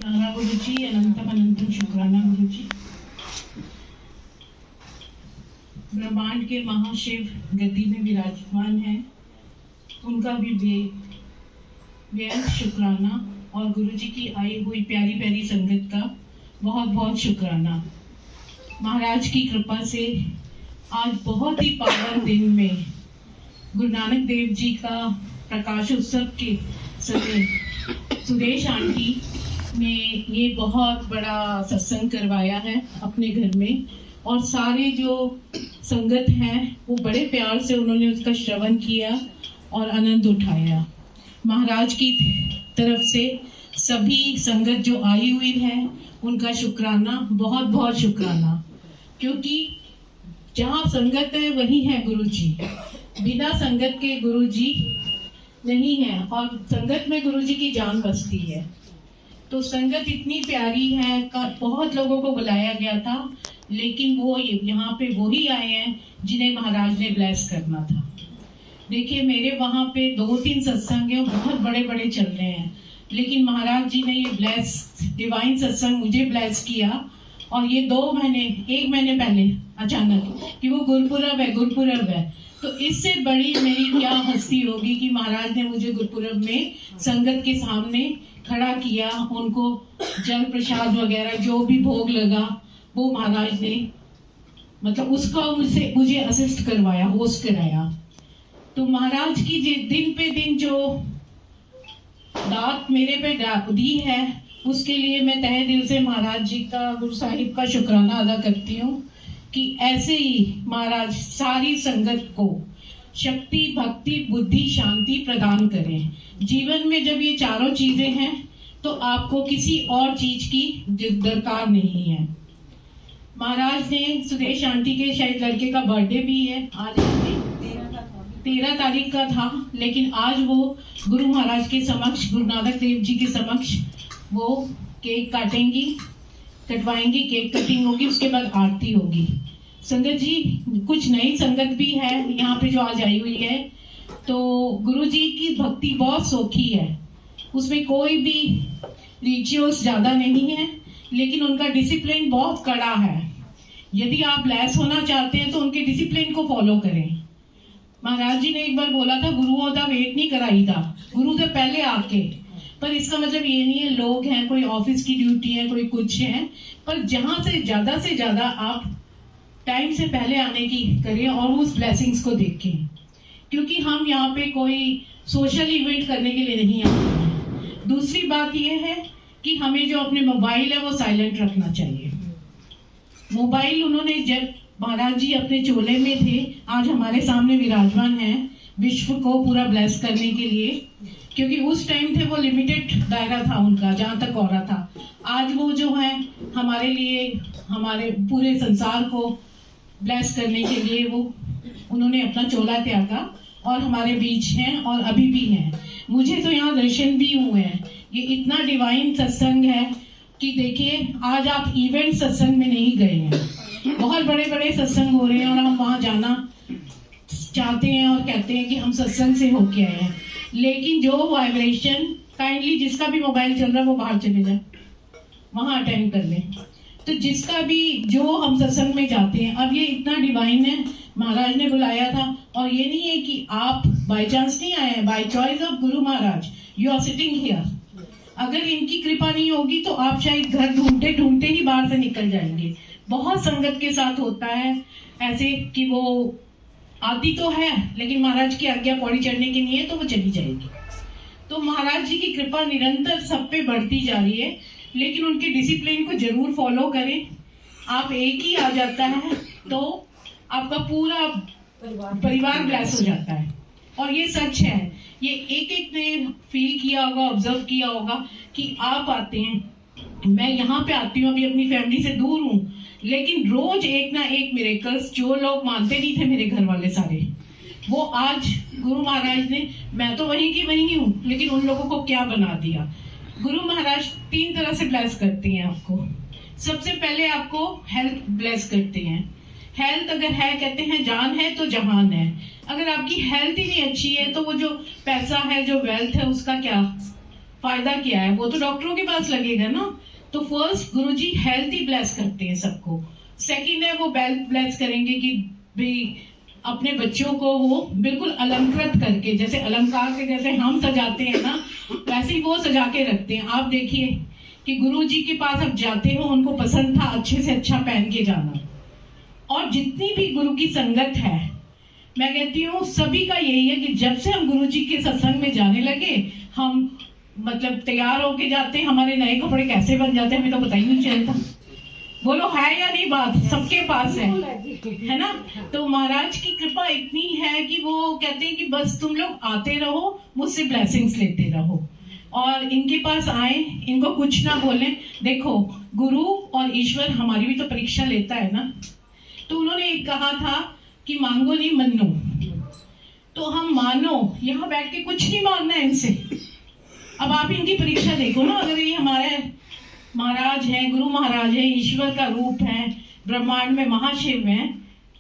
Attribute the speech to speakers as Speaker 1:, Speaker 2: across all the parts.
Speaker 1: नाना गुरु जी, अनंतम अनंतम शुक्राना गुरु जी। ब्रह्मांड के महाशिव गद्दी में विराजमान है, उनका भी बेअंत शुक्राना और गुरु जी की आई हुई प्यारी प्यारी संगत का बहुत बहुत शुक्राना। महाराज की कृपा से आज बहुत ही पावन दिन में गुरु नानक देव जी का प्रकाश उत्सव के समय सुदेश आंटी ने ये बहुत बड़ा सत्संग करवाया है अपने घर में, और सारे जो संगत हैं वो बड़े प्यार से उन्होंने उसका श्रवण किया और आनंद उठाया। महाराज की तरफ से सभी संगत जो आई हुई है उनका शुक्राना, बहुत बहुत शुक्राना, क्योंकि जहाँ संगत है वही है गुरु जी। बिना संगत के गुरु जी नहीं है, और संगत में गुरु जी की जान बसती है। तो संगत इतनी प्यारी है, बहुत लोगों को बुलाया गया था, लेकिन वो यहाँ पे वही आए हैं जिन्हें महाराज ने ब्लेस करना था। देखिए, मेरे वहाँ पे 2-3 सत्संग है, बहुत बड़े बड़े चल रहे हैं, लेकिन महाराज जी ने ये ब्लेस डिवाइन सत्संग मुझे ब्लेस किया। और ये 1 महीने पहले अचानक कि वो गुरपुरब है, तो इससे बड़ी मेरी क्या हस्ती होगी कि महाराज ने मुझे गुरपुरब में संगत के सामने खड़ा किया, उनको जल प्रसाद वगैरह जो भी भोग लगा वो महाराज ने मतलब उसका मुझे असिस्ट करवाया, होस्ट कराया। तो महाराज की दिन पे दिन जो दात मेरे पे दी है, उसके लिए मैं तहे दिल से महाराज जी का, गुरु साहिब का शुक्राना अदा करती हूँ कि ऐसे ही महाराज सारी संगत को शक्ति, भक्ति, बुद्धि, शांति प्रदान करें। जीवन में जब ये चारों चीजें हैं तो आपको किसी और चीज की दरकार नहीं है। महाराज ने सुदेश आंटी के शायद लड़के का बर्थडे भी है आज, 13 तारीख का था, लेकिन आज वो गुरु महाराज के समक्ष, गुरु नानक देव जी के समक्ष वो केक कटवाएंगी, केक कटिंग होगी, उसके बाद आरती होगी। संगत जी, कुछ नई संगत भी है यहाँ पे जो आज आई हुई है, तो गुरु जी की भक्ति बहुत सोखी है, उसमें कोई भी रिचुअल्स ज्यादा नहीं है, लेकिन उनका डिसिप्लिन बहुत कड़ा है। यदि आप ब्लेस होना चाहते हैं तो उनके डिसिप्लिन को फॉलो करें। महाराज जी ने एक बार बोला था, गुरुओं का वेट नहीं कराई था, गुरु से पहले आके। पर इसका मतलब ये नहीं है लोग हैं, कोई ऑफिस की ड्यूटी है, कोई कुछ है, पर जहां से ज्यादा आप टाइम से पहले आने की करें और उस ब्लेसिंग्स को देखें, क्योंकि हम यहाँ पे कोई सोशल इवेंट करने के लिए नहीं आते हैं। दूसरी बात यह है कि हमें जो अपने मोबाइल है वो साइलेंट रखना चाहिए। मोबाइल उन्होंने, जब महाराज जी अपने चोले में थे, आज हमारे सामने विराजमान है विश्व को पूरा ब्लेस करने के लिए, क्योंकि उस टाइम थे वो लिमिटेड दायरा था उनका, जहां तक हो रहा था। आज वो जो है हमारे लिए, हमारे पूरे संसार को ब्लेस करने के लिए वो उन्होंने अपना चोला त्यागा और हमारे बीच हैं और अभी भी हैं। मुझे तो यहाँ दर्शन भी हुए हैं। ये इतना डिवाइन सत्संग है कि देखिए, आज आप इवेंट सत्संग में नहीं गए हैं, बहुत बड़े बड़े सत्संग हो रहे हैं और हम वहां जाना चाहते हैं और कहते हैं कि हम सत्संग से होके आए हैं, लेकिन जो वाइब्रेशन, काइंडली जिसका भी मोबाइल चल रहा है वो बाहर चले जाए, वहां अटेंड कर लें। तो जिसका भी, जो हम सत्संग में जाते हैं, अब ये इतना डिवाइन है, महाराज ने बुलाया था, और ये नहीं है कि आप बाय चांस नहीं आए हैं, by choice of Guru Maharaj you are sitting here. अगर इनकी कृपा नहीं होगी तो आप शायद घर ढूंढते ढूंढते ही बाहर से निकल जाएंगे। बहुत संगत के साथ होता है ऐसे कि वो आती तो है, लेकिन महाराज की आज्ञा पौड़ी चढ़ने की नहीं है तो वो चली जाएगी। तो महाराज जी की कृपा निरंतर सब पे बढ़ती जा रही है, लेकिन उनके डिसिप्लिन को जरूर फॉलो करें। आप एक ही आ जाता है तो आपका पूरा परिवार ब्लेस हो जाता है, और ये सच है। ये एक ने फील किया होगा, ऑब्जर्व किया होगा कि आप आते हैं, मैं यहाँ पे आती हूँ, अभी अपनी फैमिली से दूर हूँ, लेकिन रोज एक ना एक मिरेकल्स, जो लोग मानते नहीं थे मेरे घर वाले सारे, वो आज गुरु महाराज ने, मैं तो वहीं की वहीं हूँ, लेकिन उन लोगों को क्या बना दिया। गुरु महाराज 3 तरह से ब्लेस करते हैं आपको। सबसे पहले आपको हेल्थ ब्लेस करते हैं। हेल्थ अगर है, कहते हैं जान है तो जहान है। अगर आपकी हेल्थ ही नहीं अच्छी है तो वो जो पैसा है, जो वेल्थ है, उसका क्या फायदा क्या है? वो तो डॉक्टरों के पास लगेगा ना। तो फर्स्ट गुरुजी हेल्थ ही ब्लेस करते हैं सबको। सेकंड है वो ब्लेस करेंगे कि भाई अपने बच्चों को वो बिल्कुल अलंकृत करके, जैसे अलंकार के जैसे हम सजाते हैं ना, वैसे ही वो सजा के रखते हैं। आप देखिए कि गुरुजी के पास आप जाते हो, उनको पसंद था अच्छे से अच्छा पहन के जाना। और जितनी भी गुरु की संगत है, मैं कहती हूँ सभी का यही है कि जब से हम गुरुजी के सत्संग में जाने लगे, हम मतलब तैयार होके जाते हैं, हमारे नए कपड़े कैसे बन जाते हैं हमें तो पता ही नहीं चलता। बोलो है या नहीं बात? सबके पास है ना? तो महाराज की कृपा इतनी है कि वो कहते हैं कि बस तुम लोग आते रहो, मुझसे ब्लेसिंग्स लेते रहो, और इनके पास आए, इनको कुछ ना बोले। देखो गुरु और ईश्वर हमारी भी तो परीक्षा लेता है ना। तो उन्होंने एक कहा था कि मांगो नहीं मनो, तो हम मानो, यहाँ बैठ के कुछ नहीं मांगना है इनसे। अब आप इनकी परीक्षा देखो ना, अगर ये हमारे महाराज हैं, गुरु महाराज है, ईश्वर का रूप है, ब्रह्मांड में महाशिव हैं,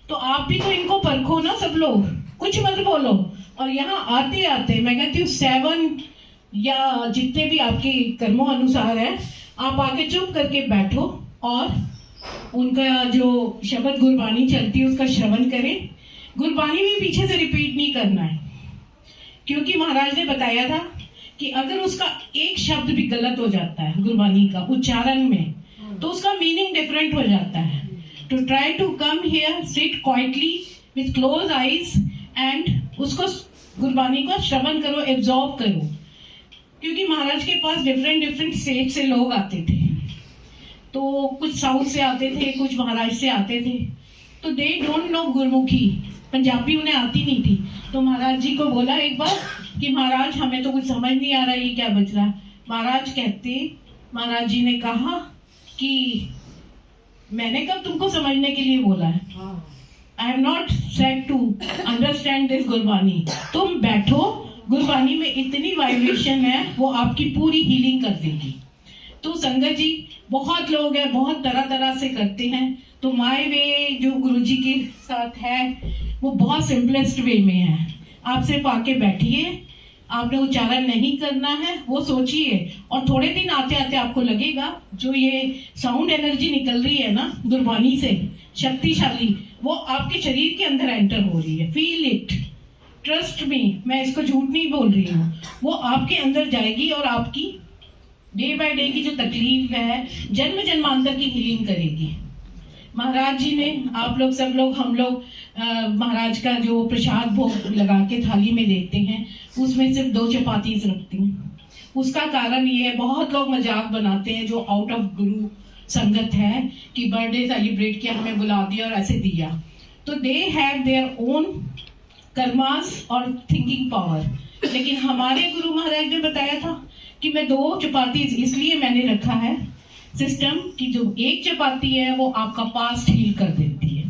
Speaker 1: तो आप भी तो इनको परखो ना सब लोग, कुछ मत बोलो। और यहाँ आते आते मैं कहती हूँ 7 या जितने भी आपके कर्मों अनुसार है, आप आके चुप करके बैठो और उनका जो शब्द गुरबानी चलती है उसका श्रवण करें। गुरबानी भी पीछे से रिपीट नहीं करना है, क्योंकि महाराज ने बताया था कि अगर उसका एक शब्द भी गलत हो जाता है गुरबानी का उच्चारण में, तो उसका मीनिंग डिफरेंट हो जाता है। To try to come here, sit quietly with close eyes and उसको गुरबानी को श्रवण करो, एब्जॉर्ब करो। क्योंकि महाराज के पास डिफरेंट स्टेट से लोग आते थे, तो कुछ साउथ से आते थे, कुछ महाराष्ट्र से आते थे, तो they don't know Gurmukhi, Punjabi उन्हें आती नहीं थी। तो महाराज जी को बोला एक बार कि महाराज हमें तो कुछ समझ नहीं आ रहा है, ये क्या बज रहा है। महाराज जी ने कहा कि मैंने कब तुमको समझने के लिए बोला है? I have not said to understand this Gurbani. तुम बैठो, गुरबानी में इतनी वाइब्रेशन है, वो आपकी पूरी हीलिंग कर देगी। तो संगत जी, बहुत लोग हैं, बहुत तरह तरह से करते हैं। तो माय वे जो गुरुजी के साथ है वो बहुत सिंपलेस्ट वे में है। आप सिर्फ आके बैठिए, आपने उच्चारण नहीं करना है, वो सोचिए, और थोड़े दिन आते आते आपको लगेगा जो ये साउंड एनर्जी निकल रही है ना गुरबानी से, शक्तिशाली, वो आपके शरीर के अंदर एंटर हो रही है। फील इट, ट्रस्ट मी, मैं इसको झूठ नहीं बोल रही हूँ, वो आपके अंदर जाएगी और आपकी डे बाय डे की जो तकलीफ है, जन्म जन्मांतर की हीलिंग करेगी। महाराज जी ने, आप लोग सब लोग, हम लोग महाराज का जो प्रसाद भोग लगा के थाली में देते हैं, उसमें सिर्फ 2 चपाती रखती हूँ। उसका कारण ये है, बहुत लोग मजाक बनाते हैं जो आउट ऑफ गुरु संगत है कि बर्थडे सेलिब्रेट किया, हमें बुला दिया और ऐसे दिया। तो they have their own karmas और थिंकिंग पावर। लेकिन हमारे गुरु महाराज ने बताया था कि मैं 2 चपाती इसलिए मैंने रखा है सिस्टम कि जो 1 चपाती है वो आपका पास्ट हील कर देती है,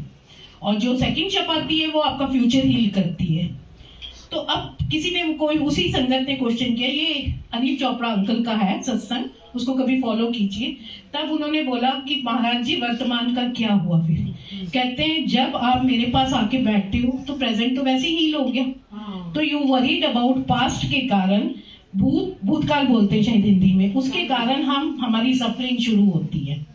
Speaker 1: और जो 2nd चपाती है वो आपका फ्यूचर हील करती है। तो अब किसी ने, कोई उसी संगत ने क्वेश्चन किया, ये अनिल चोपड़ा अंकल का है सत्संग, उसको कभी फॉलो कीजिए। तब उन्होंने बोला कि महाराज जी वर्तमान का क्या हुआ? फिर कहते हैं जब आप मेरे पास आके बैठते हो तो प्रेजेंट तो वैसे हील हो गया, तो यू वरीड अबाउट पास्ट के कारण, भूतकाल बोलते हैं शायद हिंदी में, उसके कारण हमारी सफरिंग शुरू होती है।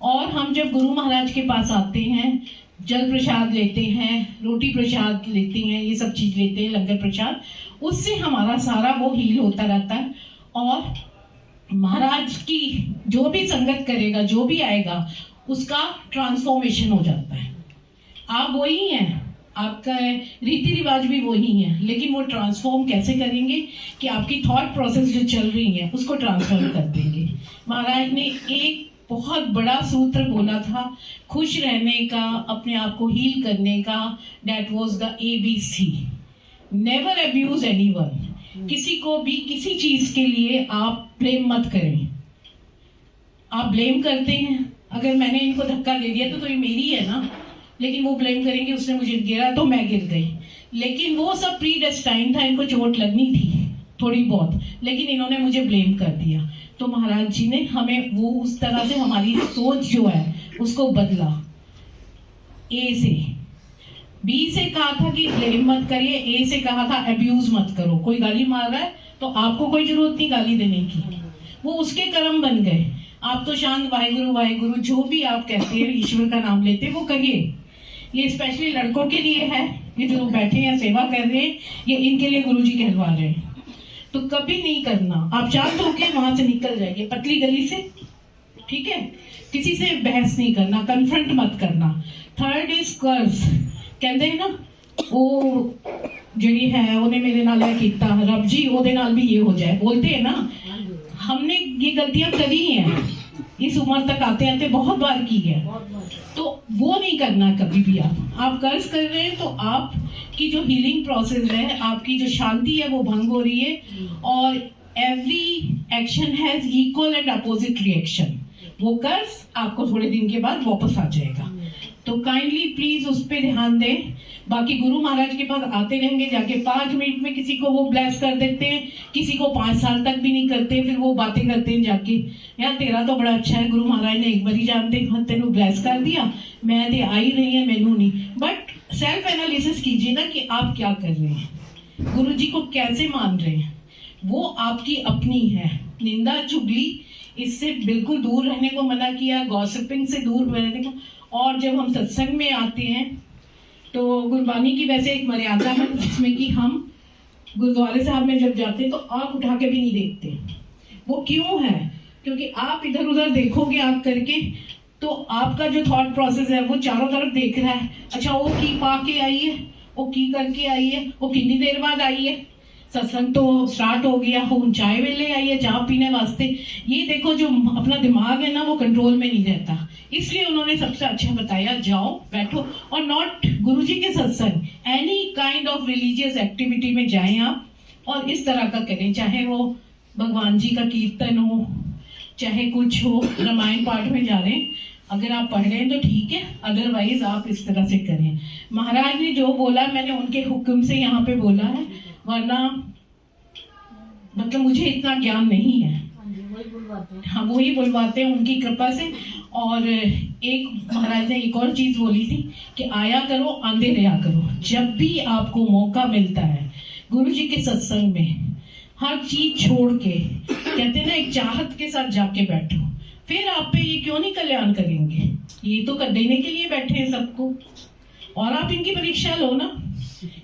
Speaker 1: और हम जब गुरु महाराज के पास आते हैं, जल प्रसाद लेते हैं, रोटी प्रसाद लेते हैं, ये सब चीज लेते हैं, लंगर प्रसाद, उससे हमारा सारा वो हील होता रहता है। और महाराज की जो भी संगत करेगा, जो भी आएगा, उसका ट्रांसफॉर्मेशन हो जाता है। आप वही हैं, आपका रीति रिवाज भी वही है, लेकिन वो ट्रांसफॉर्म कैसे करेंगे कि आपकी थॉट प्रोसेस जो चल रही है उसको ट्रांसफॉर्म कर देंगे। महाराज ने एक बहुत बड़ा सूत्र बोला था खुश रहने का, अपने आप को हील करने का, that was the ABC, never abuse anyone. किसी को भी किसी चीज के लिए आप ब्लेम मत करें। आप ब्लेम करते हैं, अगर मैंने इनको धक्का दे दिया तो ये मेरी है ना, लेकिन वो ब्लेम करेंगे उसने मुझे गिरा तो मैं गिर गई, लेकिन वो सब प्री डेस्टाइन था, इनको चोट लगनी थी थोड़ी बहुत, लेकिन इन्होंने मुझे ब्लेम कर दिया। तो महाराज जी ने हमें वो उस तरह से हमारी सोच जो है उसको बदला। ए से, बी से कहा था कि ब्लेम मत करिए, ए से कहा था अब्यूज मत करो। कोई गाली मार रहा है तो आपको कोई जरूरत नहीं गाली देने की, वो उसके कर्म बन गए। आप तो शांत वाहिगुरु वाहिगुरु जो भी आप कहते हैं ईश्वर का नाम लेते हैं वो कहिए। ये स्पेशली लड़कों के लिए है, ये जो बैठे हैं सेवा कर रहे हैं, ये इनके लिए गुरुजी कहलवा रहे हैं। तो कभी नहीं करना, आप शांत होके वहां से निकल जाइए पतली गली से, ठीक है। किसी से बहस नहीं करना, कन्फ्रंट मत करना। थर्ड इज कर्ज, कहते हैं ना वो ਜਿਹੜੀ है उन्हें मेरे नाल है कीता रब जी ओदे नाल भी ये हो जाए, बोलते हैं ना। हमने ये गलतियां करी हैं, इस उम्र तक आते आते बहुत बार की है, तो वो नहीं करना कभी भी। आप कर्ज कर रहे हैं तो आपकी जो हीलिंग प्रोसेस है, आपकी जो शांति है वो भंग हो रही है। और every action has equal and opposite reaction. वो कर्ज आपको थोड़े दिन के बाद वापस आ जाएगा, तो काइंडली प्लीज उस पर ध्यान दें। बाकी गुरु महाराज के पास आते रहेंगे, जाके 5 मिनट में किसी को वो ब्लेस कर देते हैं, किसी को 5 साल तक भी नहीं करते, फिर वो बातें करते हैं जाके, यार तेरा तो बड़ा अच्छा है, गुरु महाराज ने एक बारी जानते तेनू ब्लेस कर दिया, मैं तो आ ही रही है मैनू नहीं। बट सेल्फ एनालिसिस कीजिए ना कि आप क्या कर रहे हैं, गुरु जी को कैसे मान रहे हैं, वो आपकी अपनी है। निंदा चुगली इससे बिल्कुल दूर रहने को मना किया, गॉसिपिंग से दूर रहने को। और जब हम सत्संग में आते हैं तो गुरबानी की वैसे एक मर्यादा है जिसमें कि हम गुरुद्वारे साहब में जब जाते हैं तो आंख उठा के भी नहीं देखते। वो क्यों है? क्योंकि आप इधर उधर देखोगे आंख करके तो आपका जो थॉट प्रोसेस है वो चारों तरफ देख रहा है। अच्छा वो की पा के आई है, वो की करके आई है, वो कितनी देर बाद आई है, सत्संग तो स्टार्ट हो गया, हम चाय वेले आई है चाय पीने वास्ते। ये देखो जो अपना दिमाग है ना वो कंट्रोल में नहीं रहता, इसलिए उन्होंने सबसे अच्छा बताया जाओ बैठो। और नॉट गुरुजी के सत्संग, any kind of religious activity में जाएं आप और इस तरह का करें, चाहे वो भगवान जी का कीर्तन हो, चाहे कुछ हो, रामायण पाठ में जा रहे हैं, अगर आप पढ़ रहे हैं तो ठीक है, अदरवाइज आप इस तरह से करें। महाराज ने जो बोला मैंने उनके हुक्म से यहाँ पे बोला है, वरना मतलब मुझे इतना ज्ञान नहीं है। हाँ वही बुलवाते हैं उनकी कृपा से। और एक महाराज ने एक और चीज बोली थी कि आया करो आंधे रहा करो। जब भी आपको मौका मिलता है गुरु जी के सत्संग में, हर चीज छोड़ के कहते हैं ना एक चाहत के साथ जाके बैठो, फिर आप पे ये क्यों नहीं कल्याण करेंगे, ये तो कर देने के लिए बैठे हैं सबको। और आप इनकी परीक्षा लो ना,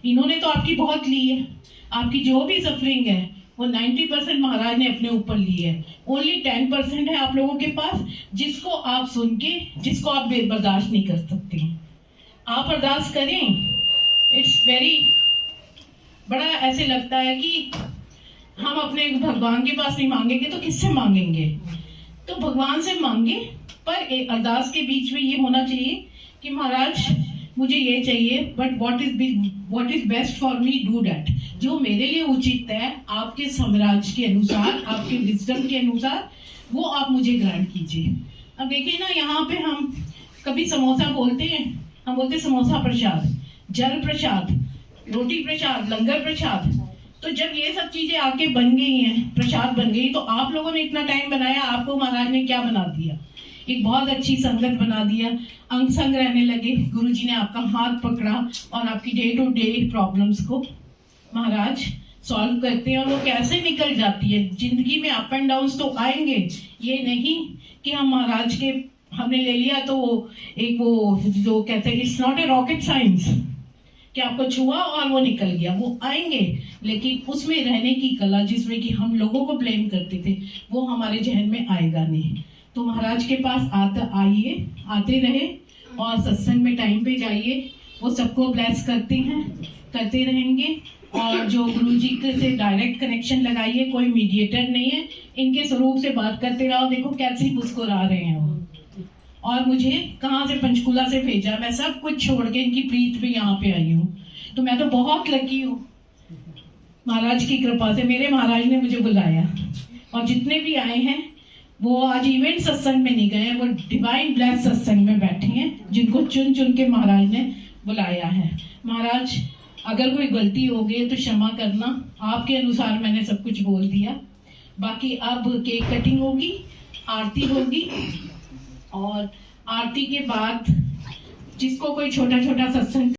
Speaker 1: इन्होंने तो आपकी बहुत ली है, आपकी जो भी सफरिंग है वो 90% महाराज ने अपने ऊपर ली है, ओनली 10% है आप लोगों के पास जिसको आप सुन के, जिसको आप बर्दाश्त नहीं कर सकते। आप अरदास करें, इट्स वेरी बड़ा ऐसे लगता है कि हम अपने भगवान के पास नहीं मांगेंगे तो किससे मांगेंगे, तो भगवान से मांगे। पर अरदास के बीच में ये होना चाहिए कि महाराज मुझे ये चाहिए, but what is best for me do that, जो मेरे लिए उचित है आपके साम्राज्य के अनुसार, आपके विजडम के अनुसार, वो आप मुझे ग्रांट कीजिए। अब देखिए ना यहाँ पे हम कभी समोसा बोलते हैं, हम बोलते समोसा प्रसाद, जल प्रसाद, रोटी प्रसाद, लंगर प्रसाद। तो जब ये सब चीजें आके बन गई हैं, प्रसाद बन गई, तो आप लोगों ने इतना टाइम बनाया, आपको महाराज ने क्या बना दिया, एक बहुत अच्छी संगत बना दिया, अंग संग रहने लगे। गुरुजी ने आपका हाथ पकड़ा और आपकी डे टू डे प्रॉब्लम्स को महाराज सॉल्व करते हैं और वो कैसे निकल जाती है। जिंदगी में अप एंड डाउन तो आएंगे, ये नहीं कि हम महाराज के हमने ले लिया तो एक वो जो कहते हैं it's not a rocket science कि आपको छुआ और वो निकल गया, वो आएंगे, लेकिन उसमें रहने की कला जिसमें कि हम लोगों को ब्लेम करते थे वो हमारे जहन में आएगा नहीं। तो महाराज के पास आते रहे और सत्संग में टाइम पे जाइए, वो सबको ब्लेस करते हैं, करते रहेंगे। और जो गुरुजी से डायरेक्ट कनेक्शन लगाइए, कोई मीडिएटर नहीं है, इनके स्वरूप से बात करते रहो। देखो कैसे मुस्कुरा रहे हैं वो, और मुझे कहाँ से पंचकूला से भेजा, मैं सब कुछ छोड़ के इनकी प्रीत पे यहाँ पे आई हूँ, तो मैं तो बहुत लकी हूँ महाराज की कृपा से। मेरे महाराज ने मुझे बुलाया और जितने भी आए हैं वो आज इवेंट सत्संग में नहीं गए, वो डिवाइन ब्लेस सत्संग में बैठे हैं, जिनको चुन चुन के महाराज ने बुलाया है। महाराज अगर कोई गलती हो गई तो क्षमा करना, आपके अनुसार मैंने सब कुछ बोल दिया। बाकी अब केक कटिंग होगी, आरती होगी, और आरती के बाद जिसको कोई छोटा छोटा सत्संग